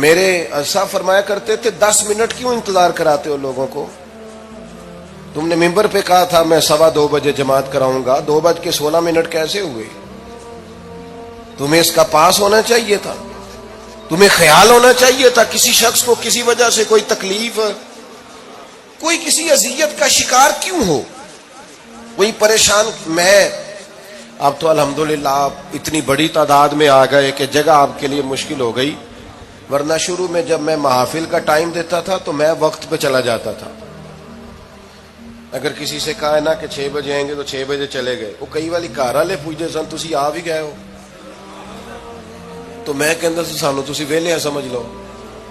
میرے صاحب فرمایا کرتے تھے 10 منٹ کیوں انتظار کراتے ہو لوگوں کو؟ تم نے ممبر پہ کہا تھا میں 2:15 بجے جماعت کراؤں گا، 2:16 کیسے ہوئے؟ تمہیں اس کا پاس ہونا چاہیے تھا، تمہیں خیال ہونا چاہیے تھا کسی شخص کو کسی وجہ سے کوئی تکلیف، کوئی کسی اذیت کا شکار کیوں ہو، کوئی پریشان۔ میں اب تو الحمدللہ آپ اتنی بڑی تعداد میں آ گئے کہ جگہ آپ کے لیے مشکل ہو گئی، ورنہ شروع میں جب میں محافل کا ٹائم دیتا تھا تو میں وقت پہ چلا جاتا تھا۔ اگر کسی سے کہا ہے نا کہ 6 بجے آئیں گے تو 6 بجے چلے گئے، وہ کئی والی گھر والے پوچھتے سن تسی آ بھی گئے ہو، تو میں کہندا سی سانو تسی ویلے سمجھ لو،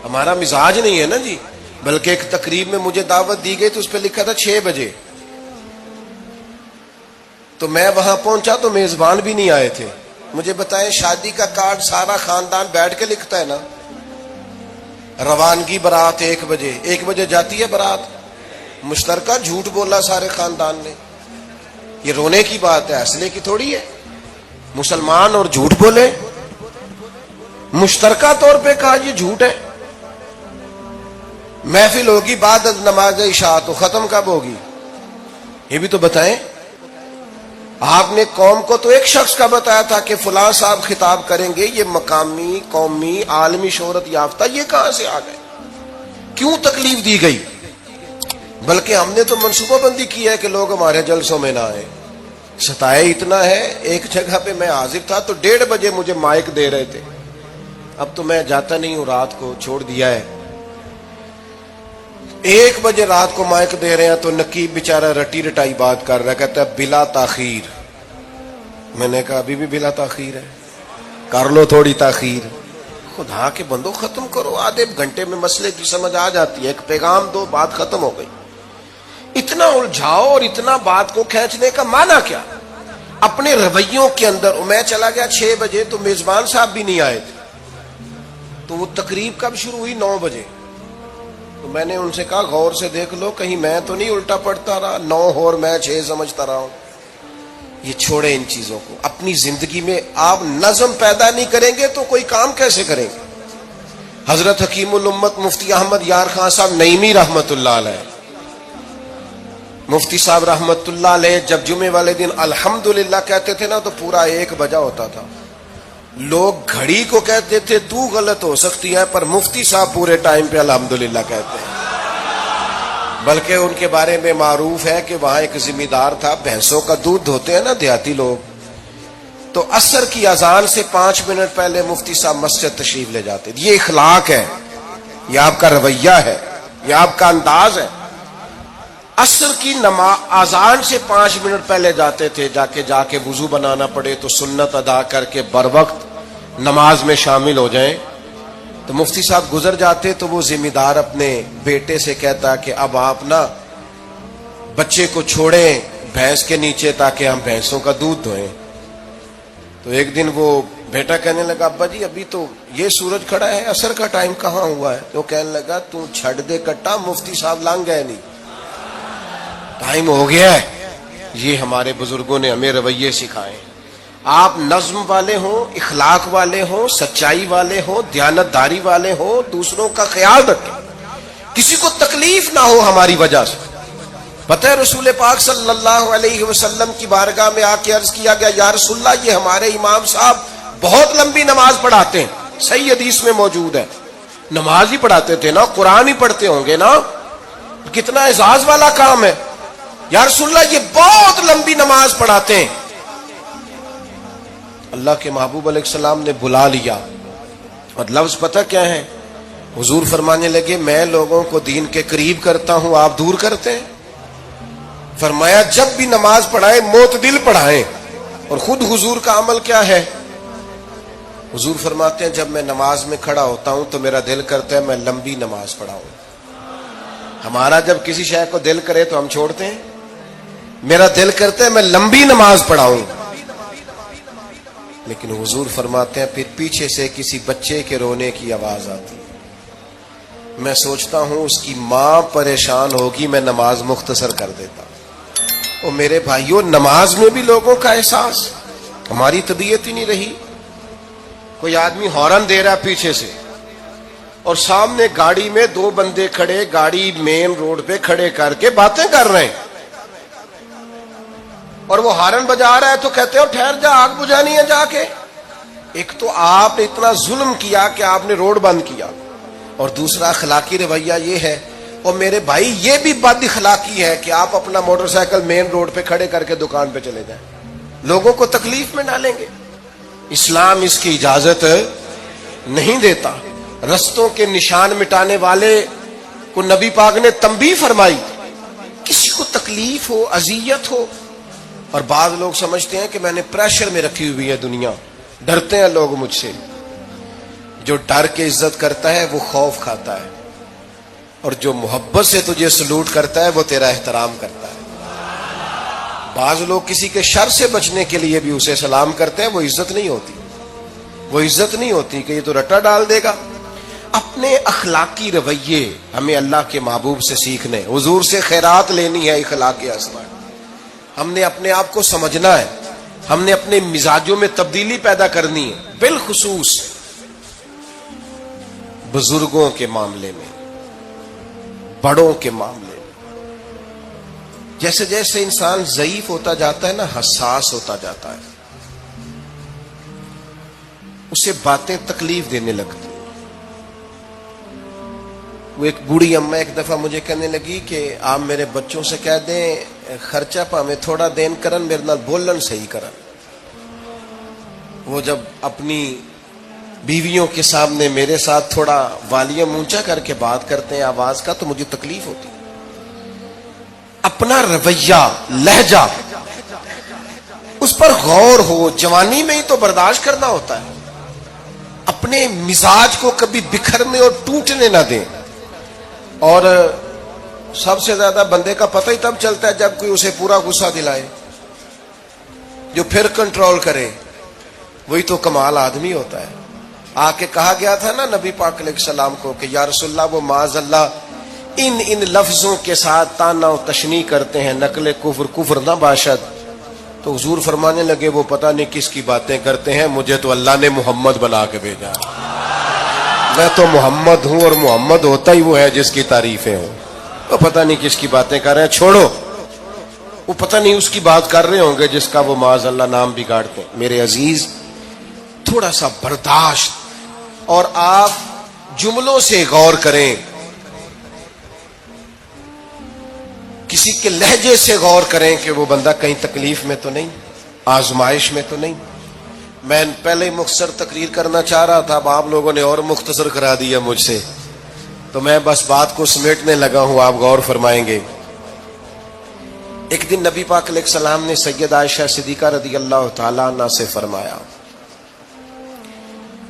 ہمارا مزاج نہیں ہے نا جی۔ بلکہ ایک تقریب میں مجھے دعوت دی گئی تو اس پہ لکھا تھا 6 بجے، تو میں وہاں پہنچا تو میزبان بھی نہیں آئے تھے۔ مجھے بتائیں شادی کا کارڈ سارا خاندان بیٹھ کے لکھتا ہے نا، روانگی برات 1 بجے، 1 بجے جاتی ہے برات، مشترکہ جھوٹ بولا سارے خاندان نے، یہ رونے کی بات ہے، ہنسنے کی تھوڑی ہے۔ مسلمان اور جھوٹ بولے، مشترکہ طور پہ کہا یہ جھوٹ ہے۔ محفل ہوگی بعد از نماز عشاء، تو ختم کب ہوگی یہ بھی تو بتائیں۔ آپ نے قوم کو تو ایک شخص کا بتایا تھا کہ فلاں صاحب خطاب کریں گے، یہ مقامی، قومی، عالمی شہرت یافتہ، یہ کہاں سے آ گئے؟ کیوں تکلیف دی گئی؟ بلکہ ہم نے تو منصوبہ بندی کی ہے کہ لوگ ہمارے جلسوں میں نہ آئے۔ ستائے اتنا ہے، ایک جگہ پہ میں حاضر تھا تو 1:30 بجے مجھے مائک دے رہے تھے، اب تو میں جاتا نہیں ہوں، رات کو چھوڑ دیا ہے۔ 1 بجے رات کو مائک دے رہے ہیں تو نقیب بیچارہ رٹی رٹائی بات کر رہا ہے، کہتا ہے بلا تاخیر۔ میں نے کہا ابھی بھی بلا تاخیر ہے، کر لو تھوڑی تاخیر۔ خدا کے بندو ختم کرو، آدھے گھنٹے میں مسئلے کی سمجھ آ جاتی ہے، ایک پیغام دو، بات ختم ہو گئی۔ اتنا الجھاؤ اور اتنا بات کو کھینچنے کا معنی کیا؟ اپنے رویوں کے اندر۔ میں چلا گیا 6 بجے تو میزبان صاحب بھی نہیں آئے تھے، تو وہ تقریب کب شروع ہوئی؟ 9 بجے۔ تو میں نے ان سے کہا غور سے دیکھ لو کہیں میں تو نہیں الٹا پڑتا رہا، 9 اور میں 6 سمجھتا رہا ہوں۔ یہ چھوڑیں ان چیزوں کو، اپنی زندگی میں آپ نظم پیدا نہیں کریں گے تو کوئی کام کیسے کریں گے؟ حضرت حکیم الامت مفتی احمد یار خان صاحب نعیمی رحمت اللہ علیہ، مفتی صاحب رحمت اللہ علیہ جب جمعے والے دن الحمدللہ کہتے تھے نا تو پورا 1 بجا ہوتا تھا۔ لوگ گھڑی کو کہتے تھے تو غلط ہو سکتی ہے، پر مفتی صاحب پورے ٹائم پہ الحمدللہ کہتے ہیں۔ بلکہ ان کے بارے میں معروف ہے کہ وہاں ایک ذمہ دار تھا، بھینسوں کا دودھ دھوتے ہیں نا دیہاتی لوگ، تو عصر کی اذان سے 5 منٹ پہلے مفتی صاحب مسجد تشریف لے جاتے۔ یہ اخلاق ہے، یہ آپ کا رویہ ہے، یہ آپ کا انداز ہے۔ عصر کی اذان سے 5 منٹ پہلے جاتے تھے، جا کے وضو بنانا پڑے تو سنت ادا کر کے بر وقت نماز میں شامل ہو جائیں۔ تو مفتی صاحب گزر جاتے تو وہ ذمہ دار اپنے بیٹے سے کہتا کہ اب آپ نا بچے کو چھوڑیں بھینس کے نیچے تاکہ ہم بھینسوں کا دودھ دھوئیں۔ تو ایک دن وہ بیٹا کہنے لگا ابا جی ابھی تو یہ سورج کھڑا ہے، عصر کا ٹائم کہاں ہوا ہے؟ تو کہنے لگا تو چھڑ دے کٹا، مفتی صاحب لنگ گئے نہیں، ٹائم ہو گیا ہے۔ یہ ہمارے بزرگوں نے ہمیں رویے سکھائے۔ آپ نظم والے ہوں، اخلاق والے ہوں، سچائی والے ہوں، دیانتداری والے ہوں، دوسروں کا خیال رکھیں، کسی کو تکلیف نہ ہو ہماری وجہ سے۔ پتہ ہے رسول پاک صلی اللہ علیہ وسلم کی بارگاہ میں آ کے عرض کیا گیا یا رسول اللہ یہ ہمارے امام صاحب بہت لمبی نماز پڑھاتے ہیں، صحیح حدیث میں موجود ہے۔ نماز ہی پڑھاتے تھے نا، قرآن ہی پڑھتے ہوں گے نا، کتنا اعزاز والا کام ہے۔ یا رسول اللہ یہ بہت لمبی نماز پڑھاتے ہیں۔ اللہ کے محبوب علیہ السلام نے بلا لیا، اور لفظ پتہ کیا ہے؟ حضور فرمانے لگے میں لوگوں کو دین کے قریب کرتا ہوں، آپ دور کرتے ہیں۔ فرمایا جب بھی نماز پڑھائیں معتدل پڑھائیں۔ اور خود حضور کا عمل کیا ہے؟ حضور فرماتے ہیں جب میں نماز میں کھڑا ہوتا ہوں تو میرا دل کرتا ہے میں لمبی نماز پڑھاؤں۔ ہمارا جب کسی شے کو دل کرے تو ہم چھوڑتے ہیں، میرا دل کرتا ہے میں لمبی نماز پڑھاؤں۔ لیکن حضور فرماتے ہیں پھر پیچھے سے کسی بچے کے رونے کی آواز آتی، میں سوچتا ہوں اس کی ماں پریشان ہوگی، میں نماز مختصر کر دیتا۔ اور میرے بھائیوں نماز میں بھی لوگوں کا احساس، ہماری طبیعت ہی نہیں رہی۔ کوئی آدمی ہارن دے رہا پیچھے سے، اور سامنے گاڑی میں 2 بندے کھڑے، گاڑی مین روڈ پہ کھڑے کر کے باتیں کر رہے ہیں، اور وہ ہارن بجا رہا ہے تو کہتے ہو ٹھہر جا، آگ بجھانی ہے جا کے۔ ایک تو آپ نے اتنا ظلم کیا کہ آپ نے روڈ بند کیا، اور دوسرا اخلاقی رویہ یہ ہے، اور میرے بھائی یہ بھی بد اخلاقی ہے کہ آپ اپنا موٹر سائیکل مین روڈ پہ کھڑے کر کے دکان پہ چلے جائیں، لوگوں کو تکلیف میں ڈالیں گے۔ اسلام اس کی اجازت نہیں دیتا۔ رستوں کے نشان مٹانے والے کو نبی پاک نے تنبیہ فرمائی، کسی کو تکلیف ہو، اذیت ہو، اور بعض لوگ سمجھتے ہیں کہ میں نے پریشر میں رکھی ہوئی ہے دنیا، ڈرتے ہیں لوگ مجھ سے۔ جو ڈر کے عزت کرتا ہے وہ خوف کھاتا ہے، اور جو محبت سے تجھے سلوٹ کرتا ہے وہ تیرا احترام کرتا ہے۔ بعض لوگ کسی کے شر سے بچنے کے لیے بھی اسے سلام کرتے ہیں، وہ عزت نہیں ہوتی، وہ عزت نہیں ہوتی کہ یہ تو رٹا ڈال دے گا۔ اپنے اخلاقی رویے ہمیں اللہ کے محبوب سے سیکھنے، حضور سے خیرات لینی ہے، اخلاق اسما۔ ہم نے اپنے آپ کو سمجھنا ہے، ہم نے اپنے مزاجوں میں تبدیلی پیدا کرنی ہے، بالخصوص بزرگوں کے معاملے میں، بڑوں کے معاملے میں۔ جیسے جیسے انسان ضعیف ہوتا جاتا ہے نا، حساس ہوتا جاتا ہے، اسے باتیں تکلیف دینے لگتی۔ وہ ایک بوڑھی اماں ایک دفعہ مجھے کہنے لگی کہ آپ میرے بچوں سے کہہ دیں خرچہ پا میں تھوڑا دین کرن، میرے نال بولن صحیح کرن۔ وہ جب اپنی بیویوں کے سامنے میرے ساتھ تھوڑا والیوم اونچا کر کے بات کرتے ہیں آواز کا، تو مجھے تکلیف ہوتی۔ اپنا رویہ، لہجہ، اس پر غور ہو، جوانی میں ہی تو برداشت کرنا ہوتا ہے۔ اپنے مزاج کو کبھی بکھرنے اور ٹوٹنے نہ دیں۔ اور سب سے زیادہ بندے کا پتہ ہی تب چلتا ہے جب کوئی اسے پورا غصہ دلائے، جو پھر کنٹرول کرے، وہی تو کمال آدمی ہوتا ہے۔ آ کے کہا گیا تھا نا نبی پاک علیہ السلام کو کہ یا رسول اللہ وہ معاذ اللہ ان لفظوں کے ساتھ تانا و تشنیع کرتے ہیں، نقل کفر نہ باشد۔ تو حضور فرمانے لگے وہ پتہ نہیں کس کی باتیں کرتے ہیں، مجھے تو اللہ نے محمد بنا کے بھیجا، میں تو محمد ہوں، اور محمد ہوتا ہی وہ ہے جس کی تعریفیں ہوں۔ وہ پتہ نہیں کس کی باتیں کر رہے ہیں، چھوڑو، وہ پتہ نہیں اس کی بات کر رہے ہوں گے جس کا وہ معاذ اللہ نام بگاڑتے ہیں۔ میرے عزیز، تھوڑا سا برداشت، اور آپ جملوں سے غور کریں، کسی کے لہجے سے غور کریں کہ وہ بندہ کہیں تکلیف میں تو نہیں، آزمائش میں تو نہیں۔ میں پہلے ہی مختصر تقریر کرنا چاہ رہا تھا، اب آپ لوگوں نے اور مختصر کرا دیا مجھ سے، تو میں بس بات کو سمیٹنے لگا ہوں، آپ غور فرمائیں گے۔ ایک دن نبی پاک علیہ السلام نے سید عائشہ صدیقہ رضی اللہ تعالیٰ عنہ سے فرمایا،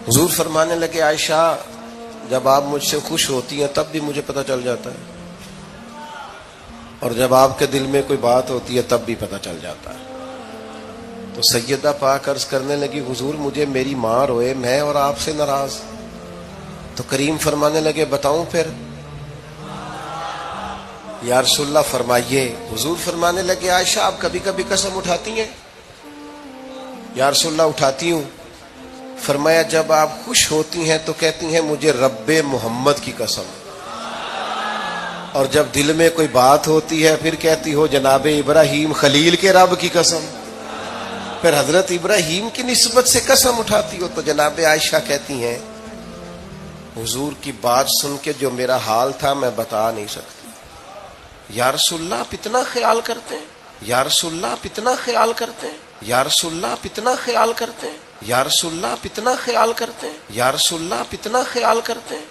حضور فرمانے لگے عائشہ جب آپ مجھ سے خوش ہوتی ہیں تب بھی مجھے پتہ چل جاتا ہے، اور جب آپ کے دل میں کوئی بات ہوتی ہے تب بھی پتہ چل جاتا ہے۔ تو سیدہ پاک عرض کرنے لگی حضور مجھے میری ماں روئے، میں اور آپ سے ناراض۔ تو کریم فرمانے لگے بتاؤں پھر؟ یا رسول اللہ فرمائیے۔ حضور فرمانے لگے عائشہ آپ کبھی کبھی قسم اٹھاتی ہیں؟ یا رسول اللہ اٹھاتی ہوں۔ فرمایا جب آپ خوش ہوتی ہیں تو کہتی ہیں مجھے رب محمد کی قسم، اور جب دل میں کوئی بات ہوتی ہے پھر کہتی ہو جناب ابراہیم خلیل کے رب کی قسم، پھر حضرت ابراہیم کی نسبت سے قسم اٹھاتی ہو۔ تو جناب عائشہ کہتی ہیں حضور کی بات سن کے جو میرا حال تھا میں بتا نہیں سکتی۔ یا رسول اللہ آپ اتنا خیال کرتے ہیں؟ یا رسول اللہ آپ اتنا خیال کرتے ہیں؟ یا رسول اللہ آپ اتنا خیال کرتے ہیں؟ یا رسول اللہ آپ اتنا خیال کرتے ہیں؟ یا رسول اللہ آپ اتنا خیال کرتے ہیں؟